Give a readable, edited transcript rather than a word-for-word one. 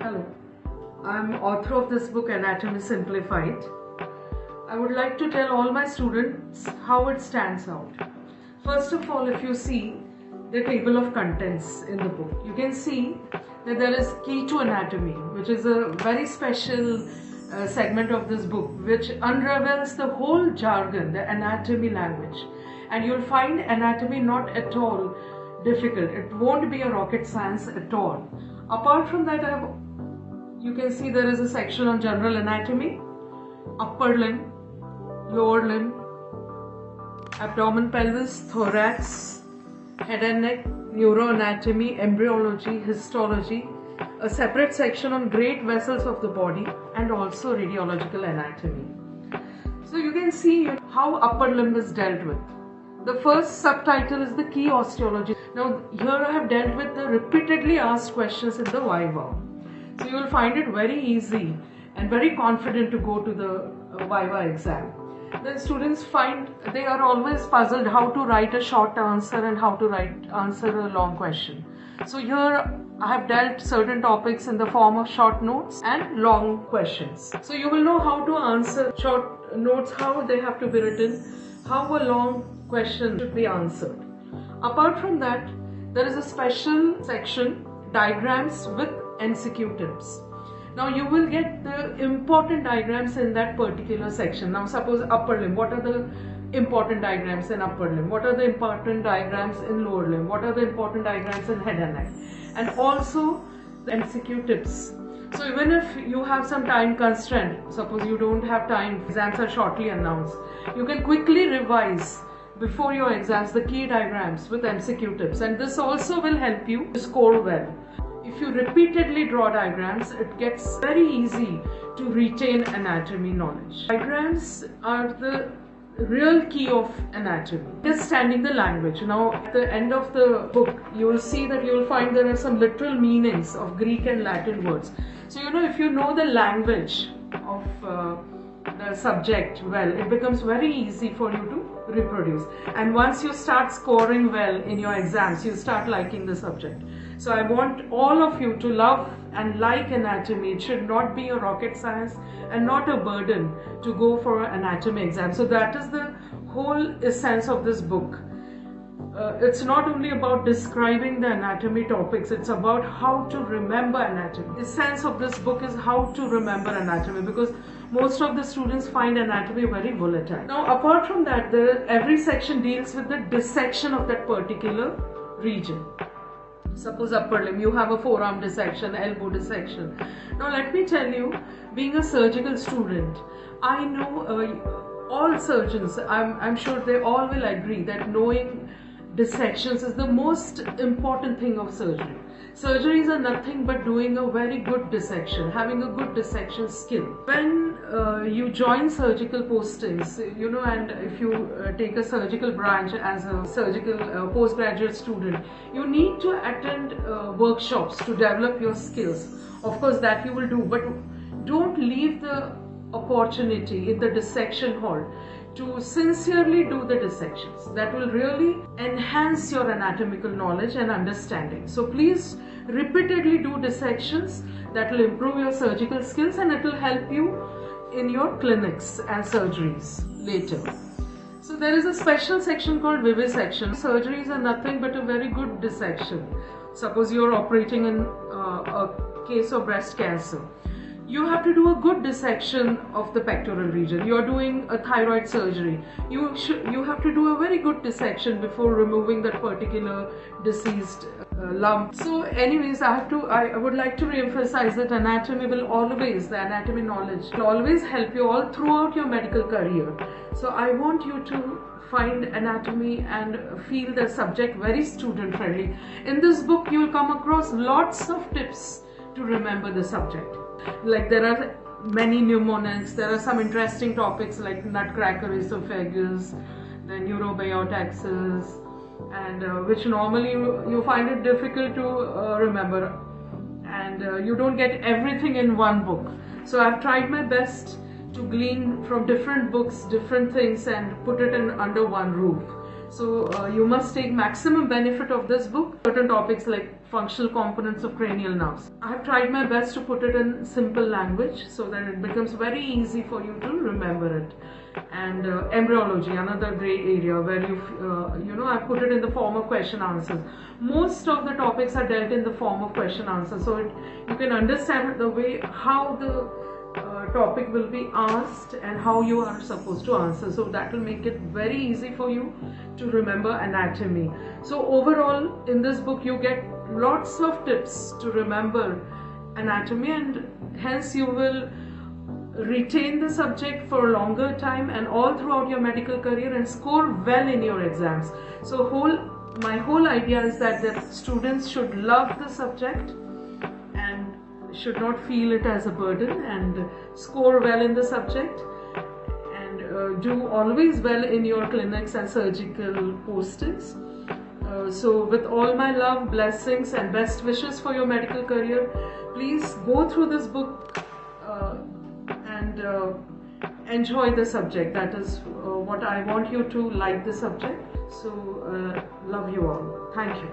Hello, I'm author of this book Anatomy Simplified. I would like to tell all my students how it stands out. First of all, if you see the table of contents in the book, you can see that there is key to anatomy, which is a very special segment of this book, which unravels the whole jargon, the anatomy language. And you'll find anatomy not at all difficult. It won't be a rocket science at all. Apart from that, you can see there is a section on general anatomy, upper limb, lower limb, abdomen, pelvis, thorax, head and neck, neuroanatomy, embryology, histology, a separate section on great vessels of the body, and also radiological anatomy. So you can see how upper limb is dealt with. The first subtitle is the key osteology. Now here I have dealt with the repeatedly asked questions in the Viva. So you will find it very easy and very confident to go to the Viva exam. The students find they are always puzzled how to write a short answer and how to answer a long question. So here I have dealt certain topics in the form of short notes and long questions. So you will know how to answer short notes, how they have to be written, how a long question should be answered. Apart from that, there is a special section, diagrams with MCQ tips. Now you will get the important diagrams in that particular section. Now suppose upper limb, what are the important diagrams in upper limb? What are the important diagrams in lower limb? What are the important diagrams in head and neck? And also the MCQ tips. So even if you have some time constraint, suppose you don't have time, exams are shortly announced, you can quickly revise before your exams the key diagrams with MCQ tips, and this also will help you score well. If you repeatedly draw diagrams, it gets very easy to retain anatomy knowledge. Diagrams are the real key of anatomy. Understanding the language. Now at the end of the book, you will see that you will find there are some literal meanings of Greek and Latin words. So if you know the language of the subject well, it becomes very easy for you to reproduce. And once you start scoring well in your exams, you start liking the subject. So I want all of you to love and like anatomy. It should not be a rocket science and not a burden to go for an anatomy exam. So that is the whole essence of this book. It's not only about describing the anatomy topics, it's about how to remember anatomy. The essence of this book is how to remember anatomy, because most of the students find anatomy very volatile. Now apart from that, every section deals with the dissection of that particular region. Suppose upper limb, you have a forearm dissection, elbow dissection. Now let me tell you, being a surgical student, I know all surgeons, I'm sure they all will agree that knowing dissections is the most important thing of surgery. Surgeries are nothing but doing a very good dissection, having a good dissection skill. When you join surgical postings, and if you take a surgical branch as a surgical postgraduate student, you need to attend workshops to develop your skills. Of course, that you will do, but don't leave the opportunity in the dissection hall to sincerely do the dissections. That will really enhance your anatomical knowledge and understanding. So please repeatedly do dissections. That will improve your surgical skills and it will help you in your clinics and surgeries later. So there is a special section called vivisection. Surgeries are nothing but a very good dissection. Suppose you are operating in a case of breast cancer. You have to do a good dissection of the pectoral region. You are doing a thyroid surgery. You have to do a very good dissection before removing that particular deceased lump. So anyways, I would like to re-emphasize that anatomy will always, the anatomy knowledge will always help you all throughout your medical career. So I want you to find anatomy and feel the subject very student friendly. In this book, you will come across lots of tips to remember the subject. Like there are many mnemonics, there are some interesting topics like nutcracker esophagus, the neurobiotaxis, and which normally you find it difficult to remember, and you don't get everything in one book. So I've tried my best to glean from different books, different things, and put it in under one roof. So you must take maximum benefit of this book. Certain topics like functional components of cranial nerves. I have tried my best to put it in simple language so that it becomes very easy for you to remember it. And embryology, another great area where I put it in the form of question answers. Most of the topics are dealt in the form of question answers, so you can understand the way how the topic will be asked and how you are supposed to answer. So that will make it very easy for you to remember anatomy. So overall, in this book you get lots of tips to remember anatomy, and hence you will retain the subject for a longer time and all throughout your medical career and score well in your exams. So my whole idea is that the students should love the subject and should not feel it as a burden, and score well in the subject, and do always well in your clinics and surgical postings. So with all my love, blessings and best wishes for your medical career, please go through this book and enjoy the subject. That is what I want you to like the subject. So love you all. Thank you.